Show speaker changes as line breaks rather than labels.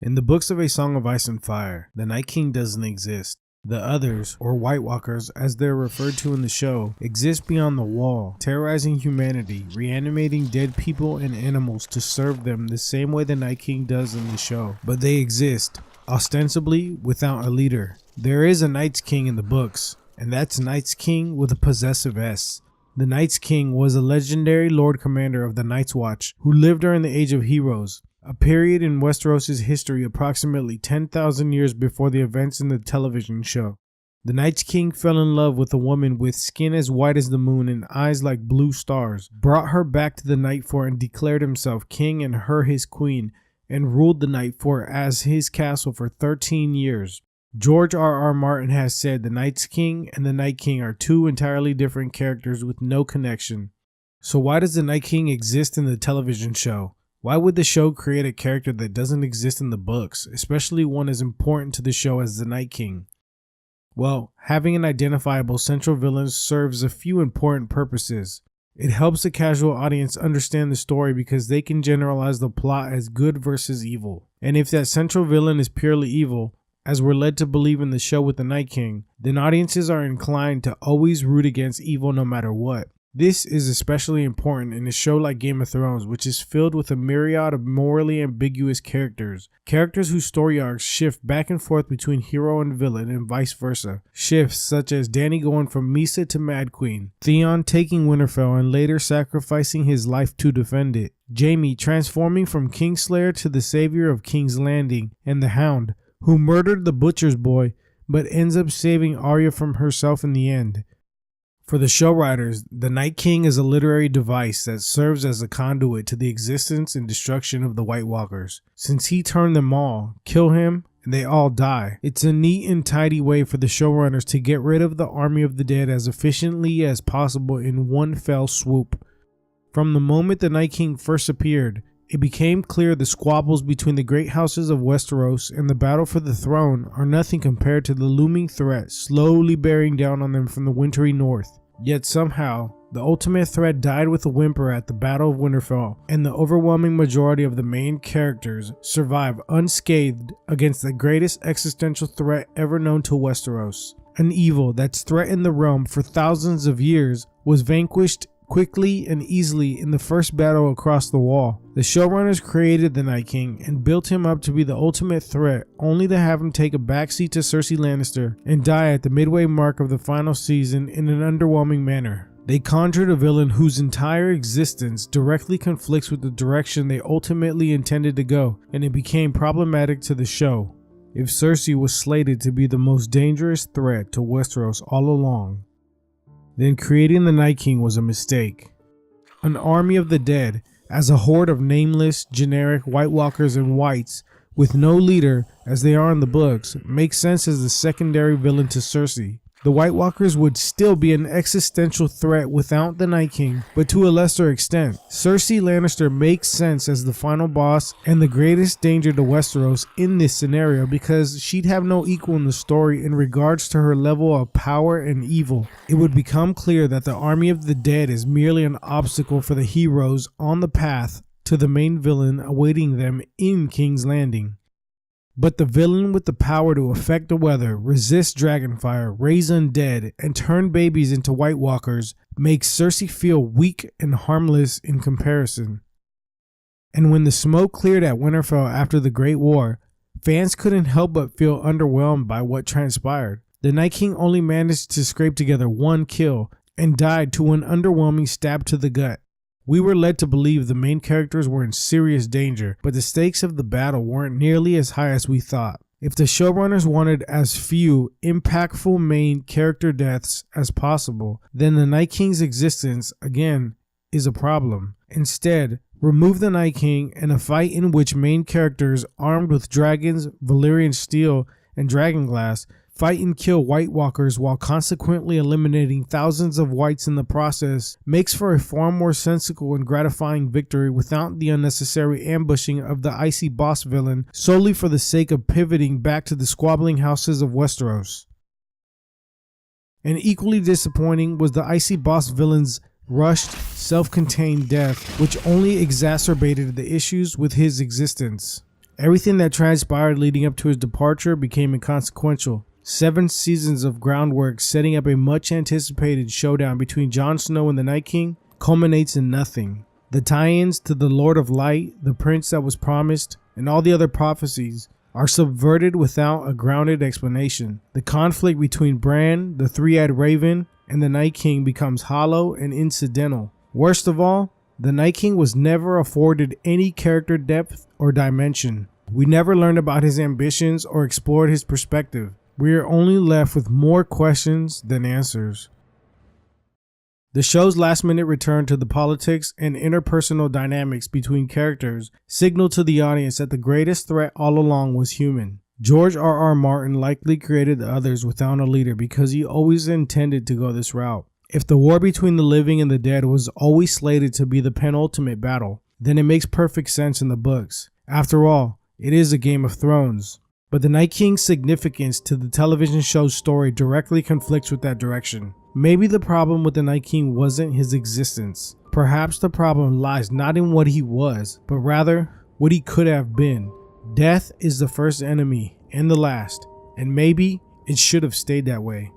In the books of A Song of Ice and Fire, the Night King doesn't exist. The others, or White Walkers as they're referred to in the show, exist beyond the wall, terrorizing humanity, reanimating dead people and animals to serve them the same way the Night King does in the show. But they exist, ostensibly without a leader. There is a Night's King in the books, and that's Night's King with a possessive S. The Night's King was a legendary Lord Commander of the Night's Watch who lived during the Age of Heroes, a period in Westeros' history approximately 10,000 years before the events in the television show. The Night's King fell in love with a woman with skin as white as the moon and eyes like blue stars, brought her back to the Night Fort and declared himself king and her his queen, and ruled the Night Fort as his castle for 13 years. George R.R. Martin has said the Night's King and the Night King are two entirely different characters with no connection. So why does the Night King exist in the television show? Why would the show create a character that doesn't exist in the books, especially one as important to the show as the Night King? Well, having an identifiable central villain serves a few important purposes. It helps the casual audience understand the story because they can generalize the plot as good versus evil. And if that central villain is purely evil, as we're led to believe in the show with the Night King, then audiences are inclined to always root against evil no matter what. This is especially important in a show like Game of Thrones, which is filled with a myriad of morally ambiguous characters. Characters whose story arcs shift back and forth between hero and villain and vice versa. Shifts such as Dany going from Misa to Mad Queen, Theon taking Winterfell and later sacrificing his life to defend it, Jaime transforming from Kingslayer to the savior of King's Landing, and the Hound, who murdered the butcher's boy but ends up saving Arya from herself in the end. For the show writers, the Night King is a literary device that serves as a conduit to the existence and destruction of the White Walkers. Since he turned them all, kill him, and they all die. It's a neat and tidy way for the showrunners to get rid of the army of the dead as efficiently as possible in one fell swoop. From the moment the Night King first appeared, it became clear the squabbles between the great houses of Westeros and the battle for the throne are nothing compared to the looming threat slowly bearing down on them from the wintry north. Yet somehow, the ultimate threat died with a whimper at the Battle of Winterfell, and the overwhelming majority of the main characters survive unscathed against the greatest existential threat ever known to Westeros. An evil that's threatened the realm for thousands of years was vanquished quickly and easily in the first battle across the wall. The showrunners created the Night King and built him up to be the ultimate threat, only to have him take a backseat to Cersei Lannister and die at the midway mark of the final season in an underwhelming manner. They conjured a villain whose entire existence directly conflicts with the direction they ultimately intended to go, and it became problematic to the show. If Cersei was slated to be the most dangerous threat to Westeros all along, then creating the Night King was a mistake. An army of the dead, as a horde of nameless, generic White Walkers and Whites, with no leader as they are in the books, makes sense as the secondary villain to Cersei. The White Walkers would still be an existential threat without the Night King, but to a lesser extent. Cersei Lannister makes sense as the final boss and the greatest danger to Westeros in this scenario because she'd have no equal in the story in regards to her level of power and evil. It would become clear that the army of the dead is merely an obstacle for the heroes on the path to the main villain awaiting them in King's Landing. But the villain with the power to affect the weather, resist dragonfire, raise undead, and turn babies into White Walkers makes Cersei feel weak and harmless in comparison. And when the smoke cleared at Winterfell after the Great War, fans couldn't help but feel underwhelmed by what transpired. The Night King only managed to scrape together one kill and died to an underwhelming stab to the gut. We were led to believe the main characters were in serious danger, but the stakes of the battle weren't nearly as high as we thought. If the showrunners wanted as few impactful main character deaths as possible, then the Night King's existence, again, is a problem. Instead, remove the Night King and a fight in which main characters armed with dragons, Valyrian steel, and dragonglass fight and kill White Walkers while consequently eliminating thousands of Whites in the process makes for a far more sensible and gratifying victory without the unnecessary ambushing of the icy boss villain solely for the sake of pivoting back to the squabbling houses of Westeros. And equally disappointing was the icy boss villain's rushed, self-contained death, which only exacerbated the issues with his existence. Everything that transpired leading up to his departure became inconsequential. 7 seasons of groundwork setting up a much anticipated showdown between Jon Snow and the Night King culminates in nothing. The tie-ins to the Lord of Light, the Prince that was promised, and all the other prophecies are subverted without a grounded explanation. The conflict between Bran, the three-eyed raven, and the Night King becomes hollow and incidental. Worst of all, the Night King was never afforded any character depth or dimension. We never learned about his ambitions or explored his perspective. We are only left with more questions than answers. The show's last-minute return to the politics and interpersonal dynamics between characters signaled to the audience that the greatest threat all along was human. George R.R. Martin likely created the others without a leader because he always intended to go this route. If the war between the living and the dead was always slated to be the penultimate battle, then it makes perfect sense in the books. After all, it is a Game of Thrones. But the Night King's significance to the television show's story directly conflicts with that direction. Maybe the problem with the Night King wasn't his existence. Perhaps the problem lies not in what he was, but rather what he could have been. Death is the first enemy and the last, and maybe it should have stayed that way.